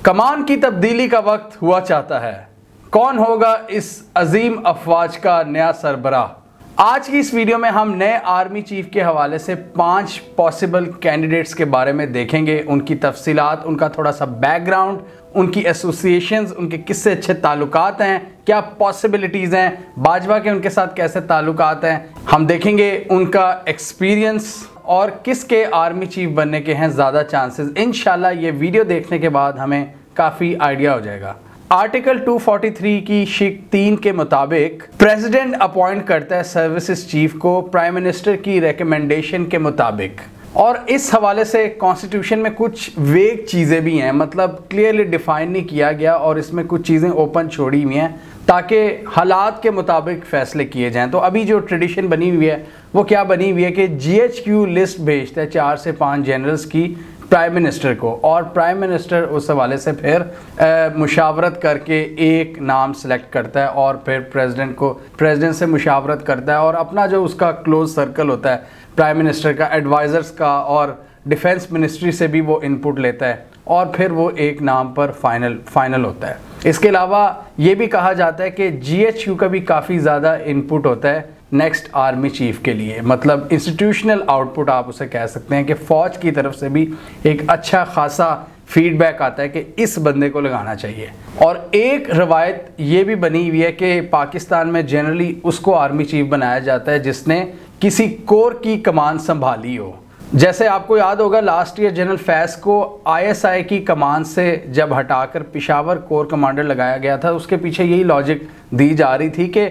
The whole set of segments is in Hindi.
कमान की तब्दीली का वक्त हुआ चाहता है। कौन होगा इस अजीम अफवाज का नया सरबराह। आज की इस वीडियो में हम नए आर्मी चीफ के हवाले से 5 पॉसिबल कैंडिडेट्स के बारे में देखेंगे, उनकी तफसीलात, उनका थोड़ा सा बैकग्राउंड, उनकी एसोसिएशंस, उनके किससे अच्छे ताल्लुकात हैं, क्या पॉसिबिलिटीज़ हैं, बाजवा के उनके साथ कैसे ताल्लुकात हैं। हम देखेंगे उनका एक्सपीरियंस और किसके आर्मी चीफ बनने के हैं ज़्यादा चांसेस। इंशाल्लाह ये वीडियो देखने के बाद हमें काफ़ी आइडिया हो जाएगा। आर्टिकल 243 की शिक 3 के मुताबिक प्रेसिडेंट अपॉइंट करता है सर्विसेज चीफ को प्राइम मिनिस्टर की रिकमेंडेशन के मुताबिक। और इस हवाले से कॉन्स्टिट्यूशन में कुछ वेग चीज़ें भी हैं, मतलब क्लियरली डिफाइन नहीं किया गया और इसमें कुछ चीज़ें ओपन छोड़ी हुई हैं ताकि हालात के मुताबिक फ़ैसले किए जाएं। तो अभी जो ट्रेडिशन बनी हुई है वो क्या बनी हुई है कि GHQ लिस्ट भेजता है 4 से 5 जनरल्स की प्राइम मिनिस्टर को, और प्राइम मिनिस्टर उस हवाले से फिर मुशावरत करके एक नाम सेलेक्ट करता है और फिर प्रेसिडेंट से मुशावरत करता है और अपना जो उसका क्लोज सर्कल होता है प्राइम मिनिस्टर का, एडवाइज़र्स का और डिफेंस मिनिस्ट्री से भी वो इनपुट लेता है और फिर वो एक नाम पर फाइनल होता है। इसके अलावा ये भी कहा जाता है कि GHQ का भी काफ़ी ज़्यादा इनपुट होता है नेक्स्ट आर्मी चीफ के लिए, मतलब इंस्टीट्यूशनल आउटपुट आप उसे कह सकते हैं कि फ़ौज की तरफ से भी एक अच्छा खासा फीडबैक आता है कि इस बंदे को लगाना चाहिए। और एक रवायत ये भी बनी हुई है कि पाकिस्तान में जनरली उसको आर्मी चीफ बनाया जाता है जिसने किसी कोर की कमान संभाली हो। जैसे आपको याद होगा लास्ट ईयर जनरल फैज़ को ISI की कमान से जब हटाकर पेशावर कोर कमांडर लगाया गया था, उसके पीछे यही लॉजिक दी जा रही थी कि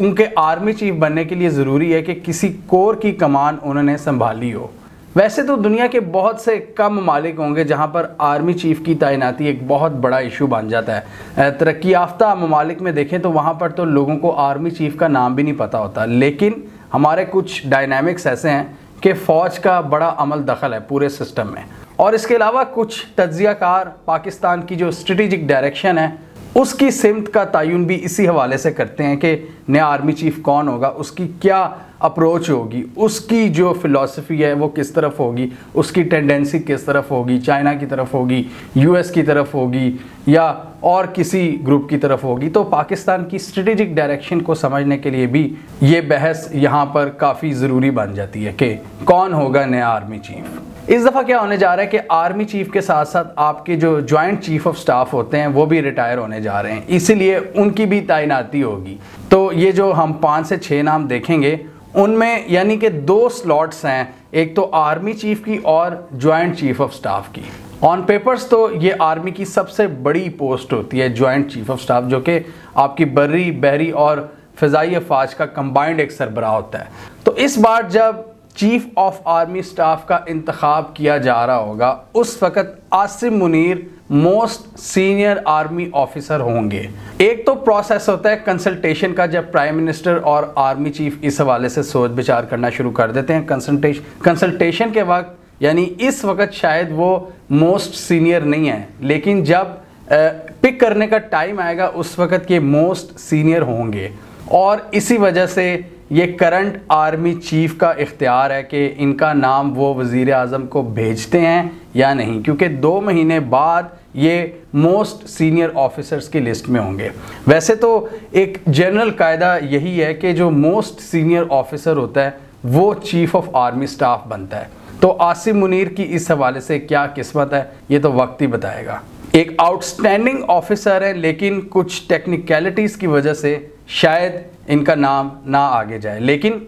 उनके आर्मी चीफ बनने के लिए ज़रूरी है कि किसी कोर की कमान उन्होंने संभाली हो। वैसे तो दुनिया के बहुत से कम ममालिक होंगे जहां पर आर्मी चीफ की तैनाती एक बहुत बड़ा इशू बन जाता है। तरक्की याफ्ता ममालिक में देखें तो वहां पर तो लोगों को आर्मी चीफ का नाम भी नहीं पता होता, लेकिन हमारे कुछ डायनामिक्स ऐसे हैं कि फ़ौज का बड़ा अमल दखल है पूरे सिस्टम में। और इसके अलावा कुछ तज्ज़ियाकार पाकिस्तान की जो स्ट्रेटेजिक डायरेक्शन है उसकी सिमत का तयन भी इसी हवाले से करते हैं कि नया आर्मी चीफ कौन होगा, उसकी क्या अप्रोच होगी, उसकी जो फ़िलॉसफी है वो किस तरफ होगी, उसकी टेंडेंसी किस तरफ होगी, चाइना की तरफ होगी, US की तरफ होगी या और किसी ग्रुप की तरफ होगी। तो पाकिस्तान की स्ट्रेटेजिक डायरेक्शन को समझने के लिए भी ये बहस यहाँ पर काफ़ी ज़रूरी बन जाती है कि कौन होगा नया आर्मी चीफ। इस दफ़ा क्या होने जा रहा है कि आर्मी चीफ के साथ साथ आपके जो जॉइंट चीफ ऑफ स्टाफ होते हैं वो भी रिटायर होने जा रहे हैं, इसीलिए उनकी भी तैनाती होगी। तो ये जो हम 5 से 6 नाम देखेंगे उनमें यानी कि 2 स्लॉट्स हैं, एक तो आर्मी चीफ की और जॉइंट चीफ ऑफ स्टाफ की। ऑन पेपर्स तो ये आर्मी की सबसे बड़ी पोस्ट होती है जॉइंट चीफ ऑफ स्टाफ, जो कि आपकी बर्री, बहरी और फ़िज़ाई अफवाज का कंबाइंड एक सरबराह होता है। तो इस बार जब चीफ ऑफ आर्मी स्टाफ का इंतखाब किया जा रहा होगा उस वक़्त Asim Munir most senior army officer होंगे। एक तो प्रोसेस होता है कंसल्टेशन का, जब प्राइम मिनिस्टर और आर्मी चीफ इस हवाले से सोच विचार करना शुरू कर देते हैं। कंसल्टेशन के वक्त यानी इस वक्त शायद वो मोस्ट सीनियर नहीं है, लेकिन जब पिक करने का टाइम आएगा उस वक्त ये मोस्ट सीनियर होंगे। और इसी वजह से ये करंट आर्मी चीफ का इख्तियार है कि इनका नाम वो वज़ीर आज़म को भेजते हैं या नहीं, क्योंकि 2 महीने बाद ये मोस्ट सीनियर ऑफिसर्स की लिस्ट में होंगे। वैसे तो एक जनरल कायदा यही है कि जो मोस्ट सीनियर ऑफिसर होता है वो चीफ ऑफ आर्मी स्टाफ बनता है। तो आसिम मुनीर की इस हवाले से क्या किस्मत है ये तो वक्त ही बताएगा। एक आउटस्टैंडिंग ऑफिसर है, लेकिन कुछ टेक्निकलिटीज़ की वजह से शायद इनका नाम ना आगे जाए, लेकिन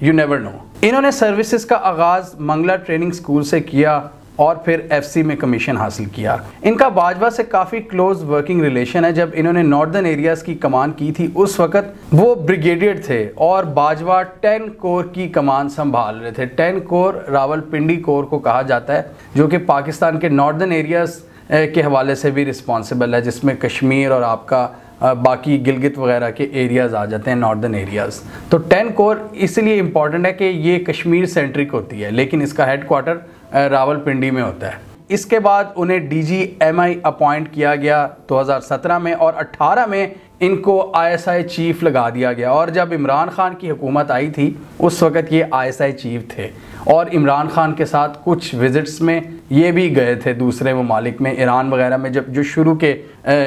यू नेवर नो। इन्होंने सर्विसेज का आगाज़ मंगला ट्रेनिंग स्कूल से किया और फिर FC में कमीशन हासिल किया। इनका बाजवा से काफ़ी क्लोज वर्किंग रिलेशन है। जब इन्होंने नॉर्दर्न एरियाज़ की कमान की थी उस वक़्त वो ब्रिगेडियर थे और बाजवा 10 कोर की कमान संभाल रहे थे। 10 कोर रावलपिंडी कोर को कहा जाता है, जो कि पाकिस्तान के नॉर्दर्न एरियाज़ के हवाले से भी रिस्पॉन्सिबल है, जिसमें कश्मीर और आपका बाकी गिलगित वगैरह के एरियाज़ आ जाते हैं, नॉर्दर्न एरियाज़। तो 10 कोर इसलिए इम्पॉर्टेंट है कि ये कश्मीर सेंट्रिक होती है, लेकिन इसका हेडक्वार्टर रावलपिंडी में होता है। इसके बाद उन्हें DGMI अपॉइंट किया गया 2017 में और 18 में इनको ISI चीफ लगा दिया गया। और जब इमरान खान की हुकूमत आई थी उस वक़्त ये ISI चीफ थे और इमरान खान के साथ कुछ विज़िट्स में ये भी गए थे दूसरे ममालिक में, ईरान वगैरह में, जब जो शुरू के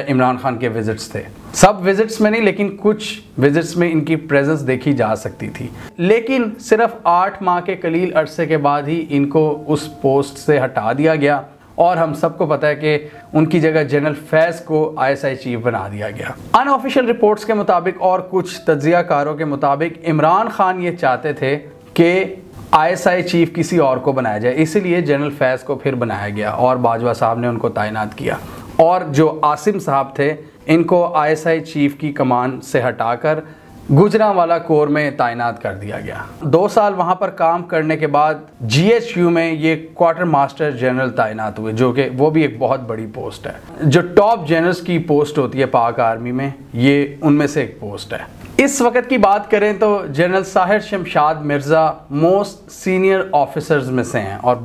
इमरान खान के विजिट्स थे। सब विजिट्स में नहीं, लेकिन कुछ विजिट्स में इनकी प्रेजेंस देखी जा सकती थी। लेकिन सिर्फ 8 माह के कलील अरसे के बाद ही इनको उस पोस्ट से हटा दिया गया और हम सबको पता है कि उनकी जगह जनरल फैज़ को ISI चीफ बना दिया गया। अनऑफिशियल रिपोर्ट्स के मुताबिक और कुछ तज्जियाकारों के मुताबिक इमरान खान ये चाहते थे कि ISI चीफ किसी और को बनाया जाए, इसीलिए जनरल फैज़ को फिर बनाया गया और बाजवा साहब ने उनको तैनात किया। और जो आसिम साहब थे, इनको ISI चीफ की कमान से हटाकर गुजरांवाला कोर में तैनात कर दिया गया। 2 साल वहां पर काम करने के बाद GHQ में ये क्वार्टर मास्टर जनरल तैनात हुए, जो कि वो भी एक बहुत बड़ी पोस्ट है। जो टॉप जनरल्स की पोस्ट होती है पाक आर्मी में, ये उनमें से एक पोस्ट है। इस वक्त की बात करें तो general Sahir Shamshad Mirza most senior officers में से हैं और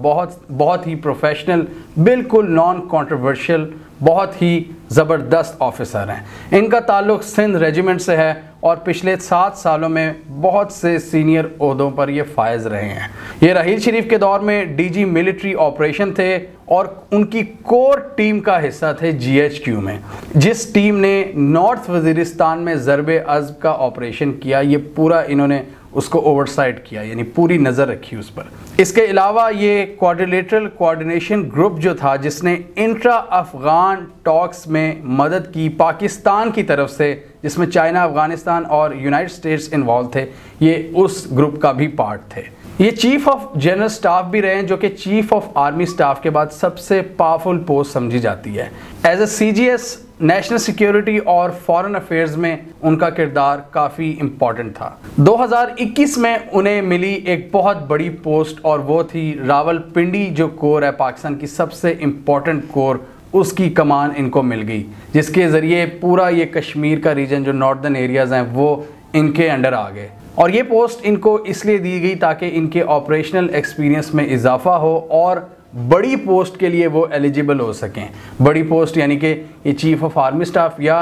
बहुत ही प्रोफेशनल, बिल्कुल नॉन कंट्रोवर्शियल, बहुत ही ज़बरदस्त ऑफिसर हैं। इनका ताल्लुक़ सिंध रेजिमेंट से है और पिछले 7 सालों में बहुत से सीनियर ओहदों पर ये फायज रहे हैं। ये रहील शरीफ के दौर में DG मिलिट्री ऑपरेशन थे और उनकी कोर टीम का हिस्सा थे GHQ में, जिस टीम ने नॉर्थ वजीरिस्तान में ज़रबे अज़्ब का ऑपरेशन किया। ये पूरा इन्होंने उसको ओवरसाइट किया, यानी पूरी नज़र रखी उस पर। इसके अलावा ये क्वाड्रिलेटरल कोऑर्डिनेशन ग्रुप जो था, जिसने इंट्रा अफ़गान टॉक्स में मदद की पाकिस्तान की तरफ से, जिसमें चाइना, अफ़गानिस्तान और यूनाइटेड स्टेट्स इन्वॉल्व थे, ये उस ग्रुप का भी पार्ट थे। ये चीफ ऑफ जनरल स्टाफ भी रहे हैं, जो कि चीफ ऑफ आर्मी स्टाफ के बाद सबसे पावरफुल पोस्ट समझी जाती है। As a CGS national security और फॉरेन अफेयर्स में उनका किरदार काफ़ी इम्पॉर्टेंट था। 2021 में उन्हें मिली एक बहुत बड़ी पोस्ट और वो थी रावलपिंडी, जो कोर है पाकिस्तान की सबसे इम्पॉर्टेंट कोर, उसकी कमान इनको मिल गई, जिसके ज़रिए पूरा ये कश्मीर का रीजन, जो नॉर्दर्न एरियाज़ हैं, वो इनके अंडर आ गए। और ये पोस्ट इनको इसलिए दी गई ताकि इनके ऑपरेशनल एक्सपीरियंस में इजाफा हो और बड़ी पोस्ट के लिए वो एलिजिबल हो सकें। बड़ी पोस्ट यानी कि ये चीफ ऑफ आर्मी स्टाफ या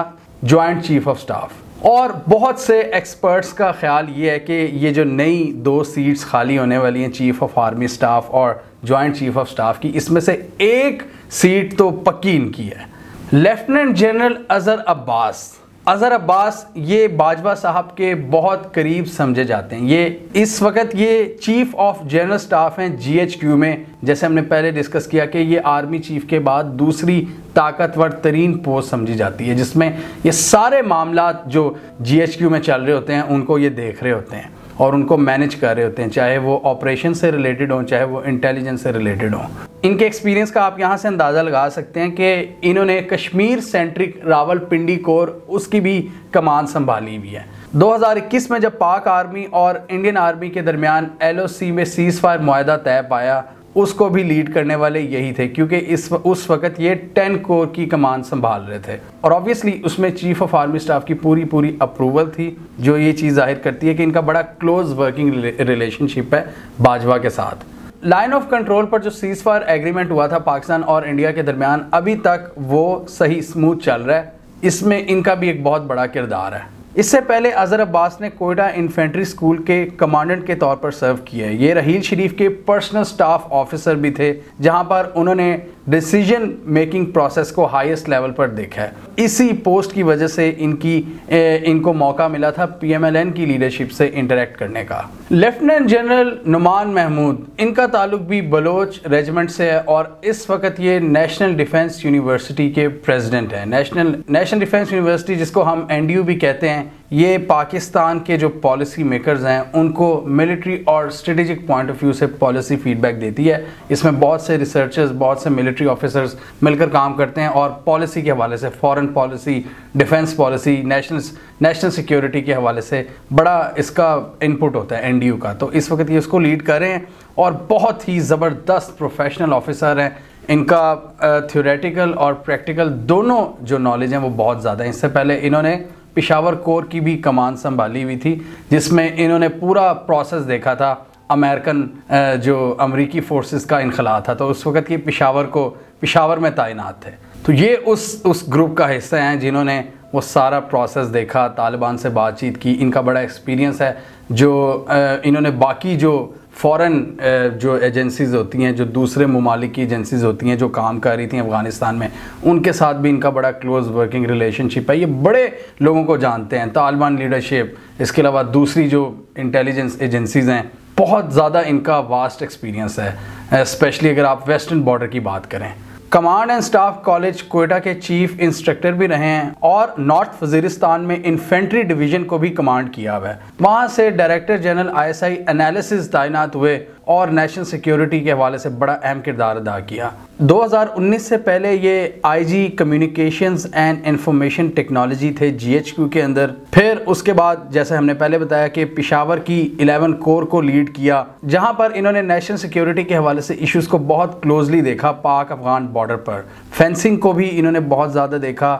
जॉइंट चीफ ऑफ स्टाफ। और बहुत से एक्सपर्ट्स का ख्याल ये है कि ये जो नई 2 सीट्स खाली होने वाली हैं, चीफ ऑफ आर्मी स्टाफ और जॉइंट चीफ ऑफ स्टाफ की, इसमें से एक सीट तो पक्की इनकी है। लेफ्टिनेंट जनरल अज़हर अब्बास ये बाजवा साहब के बहुत करीब समझे जाते हैं। ये इस वक्त ये चीफ ऑफ जनरल स्टाफ हैं GHQ में। जैसे हमने पहले डिस्कस किया कि ये आर्मी चीफ के बाद दूसरी ताकतवर तरीन पोस्ट समझी जाती है, जिसमें ये सारे मामला जो GHQ में चल रहे होते हैं उनको ये देख रहे होते हैं और उनको मैनेज कर रहे होते हैं, चाहे वो ऑपरेशन से रिलेटेड हों, चाहे वो इंटेलिजेंस से रिलेटेड हों। इनके एक्सपीरियंस का आप यहाँ से अंदाज़ा लगा सकते हैं कि इन्होंने कश्मीर सेंट्रिक रावलपिंडी कोर, उसकी भी कमान संभाली हुई है। 2021 में जब पाक आर्मी और इंडियन आर्मी के दरमियान LOC में सीज़ फायर मुआहदा तय पाया, उसको भी लीड करने वाले यही थे, क्योंकि उस वक्त ये 10 कोर की कमान संभाल रहे थे और ऑब्वियसली उसमें चीफ ऑफ आर्मी स्टाफ की पूरी अप्रूवल थी, जो ये चीज़ जाहिर करती है कि इनका बड़ा क्लोज वर्किंग रिलेशनशिप है बाजवा के साथ। लाइन ऑफ कंट्रोल पर जो सीज़ फायर एग्रीमेंट हुआ था पाकिस्तान और इंडिया के दरमियान, अभी तक वो सही स्मूथ चल रहा है। इसमें इनका भी एक बहुत बड़ा किरदार है। इससे पहले अज़हर अब्बास ने कोयटा इन्फेंट्री स्कूल के कमांडेंट के तौर पर सर्व किया है। ये रहील शरीफ के पर्सनल स्टाफ ऑफिसर भी थे, जहां पर उन्होंने डिसीजन मेकिंग प्रोसेस को हाईएस्ट लेवल पर देखा है। इसी पोस्ट की वजह से इनको मौका मिला था PMLN की लीडरशिप से इंटरेक्ट करने का। लेफ्टिनेंट जनरल नुमान महमूद, इनका ताल्लुक भी बलोच रेजिमेंट से है और इस वक्त ये नेशनल डिफेंस यूनिवर्सिटी के प्रेसिडेंट हैं। नेशनल डिफेंस यूनिवर्सिटी, जिसको हम NDU भी कहते हैं, ये पाकिस्तान के जो पॉलिसी मेकर्स हैं उनको मिलिट्री और स्ट्रेटेजिक पॉइंट ऑफ व्यू से पॉलिसी फीडबैक देती है। इसमें बहुत से रिसर्चर्स, बहुत से मिलिट्री ऑफिसर्स मिलकर काम करते हैं और पॉलिसी के हवाले से, foreign policy, defence policy, national security के हवाले से बड़ा इसका इनपुट होता है NDU का। तो इस वक्त ये इसको लीड कर रहे हैं और बहुत ही ज़बरदस्त प्रोफेशनल ऑफिसर हैं। इनका थ्योरेटिकल और प्रैक्टिकल दोनों जो नॉलेज हैं वो बहुत ज़्यादा है। इससे पहले इन्होंने पेशावर कोर की भी कमान संभाली हुई थी, जिसमें इन्होंने पूरा प्रोसेस देखा था अमेरिकन जो अमरीकी फोर्सेस का इनखला था। तो उस वक्त ये पेशावर में तैनात थे। तो ये उस ग्रुप का हिस्सा हैं जिन्होंने वो सारा प्रोसेस देखा, तालिबान से बातचीत की। इनका बड़ा एक्सपीरियंस है। जो इन्होंने बाकी जो फ़ॉरेन जो एजेंसीज़ होती हैं, जो दूसरे ममालिक की एजेंसीज़ होती हैं जो काम कर रही थी अफ़गानिस्तान में, उनके साथ भी इनका बड़ा क्लोज़ वर्किंग रिलेशनशिप है। ये बड़े लोगों को जानते हैं, तालिबान लीडरशिप, इसके अलावा दूसरी जो इंटेलिजेंस एजेंसीज़ हैं, बहुत ज़्यादा इनका वास्ट एक्सपीरियंस है, स्पेशली अगर आप वेस्टर्न बॉर्डर की बात करें। Command and staff college Quetta के चीफ इंस्ट्रक्टर भी रहे हैं और नॉर्थ वजीरिस्तान में इन्फेंट्री डिवीज़न को भी कमांड किया हुआ है। वहाँ से डायरेक्टर जनरल ISI एनालिसिस तैनात हुए और नेशनल सिक्योरिटी के हवाले से बड़ा अहम किरदार अदा किया। 2019 से पहले ये IG communications and information technology थे GHQ के अंदर। फिर उसके बाद जैसे हमने पहले बताया कि पेशावर की 11 कोर को लीड किया, जहां पर इन्होंने नेशनल सिक्योरिटी के हवाले से इश्यूज़ को बहुत क्लोजली देखा। पाक अफगान बॉर्डर पर फेंसिंग को भी इन्होंने बहुत ज़्यादा देखा,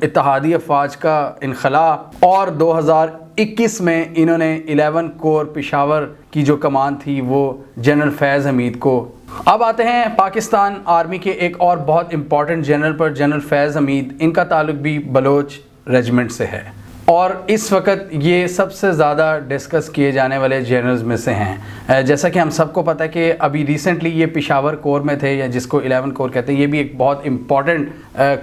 इत्तेहादी अफवाज का इनखला, और 2021 में इन्होंने 11 कोर पेशावर की जो कमान थी वो जनरल फैज़ हमीद को। अब आते हैं पाकिस्तान आर्मी के एक और बहुत इंपॉर्टेंट जनरल पर, जनरल फैज़ हमीद। इनका ताल्लुक भी बलोच रेजिमेंट से है और इस वक्त ये सबसे ज़्यादा डिस्कस किए जाने वाले जनरल्स में से हैं। जैसा कि हम सबको पता है कि अभी रिसेंटली ये पेशावर कोर में थे, या जिसको 11 कोर कहते हैं। ये भी एक बहुत इम्पॉर्टेंट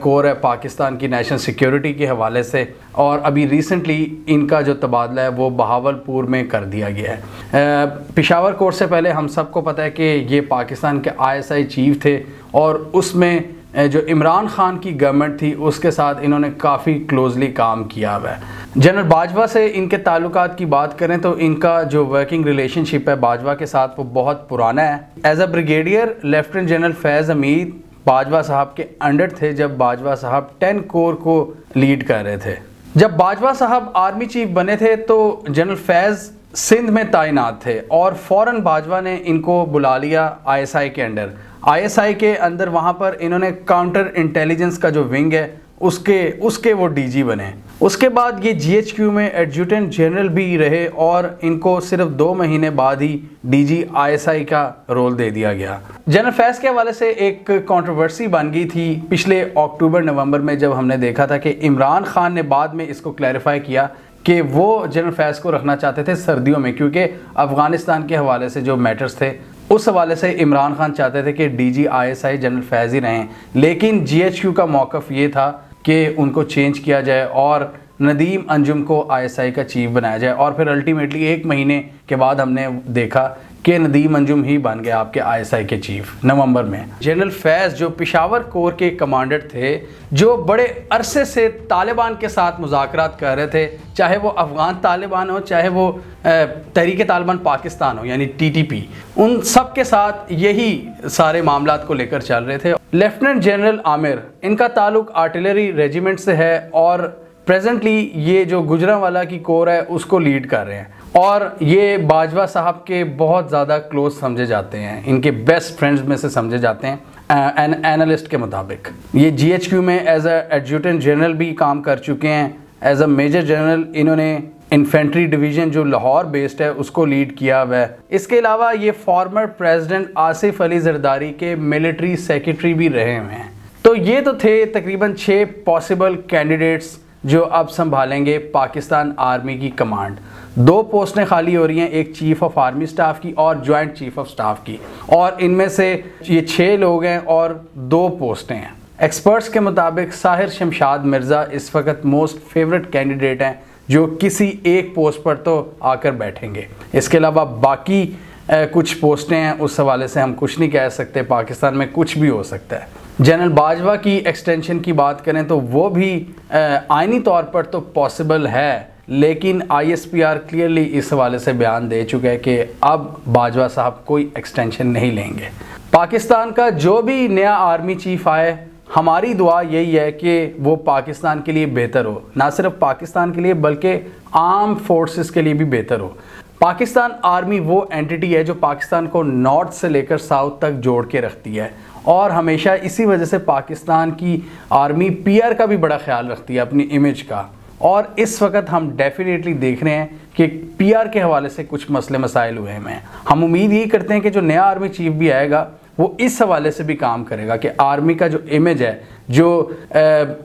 कोर है पाकिस्तान की नेशनल सिक्योरिटी के हवाले से, और अभी रिसेंटली इनका जो तबादला है वो बहावलपुर में कर दिया गया है। पेशावर कोर से पहले हम सबको पता है कि ये पाकिस्तान के ISI चीफ थे और उसमें जो इमरान खान की गवर्नमेंट थी उसके साथ इन्होंने काफ़ी क्लोजली काम किया हुआ है। जनरल बाजवा से इनके ताल्लुकात की बात करें तो इनका जो वर्किंग रिलेशनशिप है बाजवा के साथ वो बहुत पुराना है। As a brigadier lieutenant general Faiz Hameed Bajwa साहब के अंडर थे जब बाजवा साहब 10 कोर को लीड कर रहे थे। जब बाजवा साहब आर्मी चीफ बने थे तो जनरल फैज़ सिंध में तैनात थे और फ़ौरन बाजवा ने इनको बुला लिया ISI के अंडर। ISI के अंदर वहाँ पर इन्होंने काउंटर इंटेलिजेंस का जो विंग है उसके वो DG बने। उसके बाद ये GHQ में एडजुटेंट जनरल भी रहे और इनको सिर्फ 2 महीने बाद ही DG ISI का रोल दे दिया गया। जनरल फैज़ के हवाले से एक कंट्रोवर्सी बन गई थी पिछले अक्टूबर-नवंबर में, जब हमने देखा था कि इमरान खान ने बाद में इसको क्लैरिफाई किया कि वो जनरल फैज़ को रखना चाहते थे सर्दियों में, क्योंकि अफ़गानिस्तान के हवाले से जो मैटर्स थे उस हवाले से इमरान खान चाहते थे कि DG ISI जनरल फैज़ ही रहें। लेकिन GHQ का मौक़िफ़ ये था कि उनको चेंज किया जाए और नदीम अंजुम को ISI का चीफ बनाया जाए, और फिर अल्टीमेटली 1 महीने के बाद हमने देखा कि नदीम अंजुम ही बन गए आपके ISI के चीफ नवंबर में। जनरल फैज़ जो पेशावर कोर के कमांडर थे, जो बड़े अरसे से तालिबान के साथ मुज़ाकरात कर रहे थे, चाहे वो अफ़गान तालिबान हो, चाहे वो तहरीक तालिबान पाकिस्तान हो यानी TTP, उन सब के साथ यही सारे मामलात को लेकर चल रहे थे। लेफ्टिनेंट जनरल आमिर, इनका ताल्लुक आर्टिलरी रेजिमेंट से है और प्रेजेंटली ये जो गुजरांवाला की कोर है उसको लीड कर रहे हैं, और ये बाजवा साहब के बहुत ज़्यादा क्लोज समझे जाते हैं, इनके बेस्ट फ्रेंड्स में से समझे जाते हैं एनालिस्ट के मुताबिक। ये GHQ में एज अ एडजुटेंट जनरल भी काम कर चुके हैं। एज अ मेजर जनरल इन्होंने इन्फेंट्री डिवीज़न जो लाहौर बेस्ड है उसको लीड किया हुआ है। इसके अलावा ये फॉर्मर प्रेसिडेंट आसिफ अली जरदारी के मिलिट्री सेक्रेटरी भी रहे हुए हैं। तो ये तो थे तकरीबन 6 पॉसिबल कैंडिडेट्स जो अब संभालेंगे पाकिस्तान आर्मी की कमांड। 2 पोस्टें खाली हो रही हैं, एक चीफ ऑफ आर्मी स्टाफ की और जॉइंट चीफ ऑफ स्टाफ की, और इनमें से ये 6 लोग हैं और 2 पोस्टें हैं। एक्सपर्ट्स के मुताबिक साहिर शमशाद मिर्ज़ा इस वक्त मोस्ट फेवरेट कैंडिडेट हैं जो किसी एक पोस्ट पर तो आकर बैठेंगे। इसके अलावा बाकी कुछ पोस्टें हैं, उस हवाले से हम कुछ नहीं कह सकते, पाकिस्तान में कुछ भी हो सकता है। जनरल बाजवा की एक्सटेंशन की बात करें तो वो भी आइनी तौर पर तो पॉसिबल है, लेकिन ISPR क्लियरली इस हवाले से बयान दे चुका है कि अब बाजवा साहब कोई एक्सटेंशन नहीं लेंगे। पाकिस्तान का जो भी नया आर्मी चीफ आए, हमारी दुआ यही है कि वो पाकिस्तान के लिए बेहतर हो, ना सिर्फ पाकिस्तान के लिए बल्कि आर्म फोर्सेस के लिए भी बेहतर हो। पाकिस्तान आर्मी वो एंटिटी है जो पाकिस्तान को नॉर्थ से लेकर साउथ तक जोड़ के रखती है, और हमेशा इसी वजह से पाकिस्तान की आर्मी PR का भी बड़ा ख्याल रखती है, अपनी इमेज का। और इस वक्त हम डेफिनेटली देख रहे हैं कि PR के हवाले से कुछ मसले मसाइल हुए हैं। हम उम्मीद यही करते हैं कि जो नया आर्मी चीफ भी आएगा वो इस हवाले से भी काम करेगा कि आर्मी का जो इमेज है, जो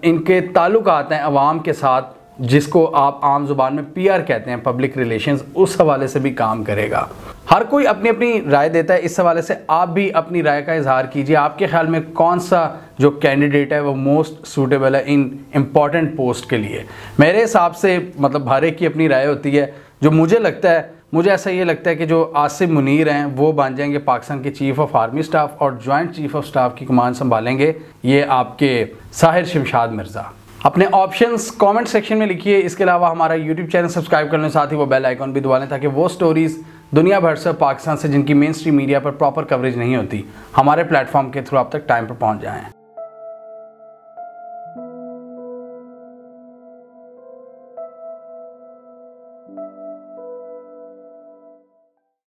इनके ताल्लुकात हैं अवाम के साथ, जिसको आप आम जुबान में पीआर कहते हैं, पब्लिक रिलेशंस, उस हवाले से भी काम करेगा। हर कोई अपनी अपनी राय देता है, इस हवाले से आप भी अपनी राय का इजहार कीजिए। आपके ख्याल में कौन सा जो कैंडिडेट है वो मोस्ट सूटेबल है इन इम्पॉर्टेंट पोस्ट के लिए। मेरे हिसाब से मतलब हर एक की अपनी राय होती है। जो मुझे लगता है, मुझे ऐसा ये लगता है कि जो आसिम मुनीर हैं वो बन जाएंगे पाकिस्तान के चीफ ऑफ आर्मी स्टाफ और जॉइंट चीफ ऑफ स्टाफ की कमान संभालेंगे ये आपके साहिर शमशाद मिर्ज़ा। अपने ऑप्शंस कमेंट सेक्शन में लिखिए। इसके अलावा हमारा यूट्यूब चैनल सब्सक्राइब कर लें, साथ ही वो बेल आइकॉन भी दबा लें ताकि वो स्टोरीज़ दुनिया भर से, पाकिस्तान से, जिनकी मेन स्ट्रीम मीडिया पर प्रॉपर कवरेज नहीं होती, हमारे प्लेटफॉर्म के थ्रू आप तक टाइम पर पहुंच जाएं।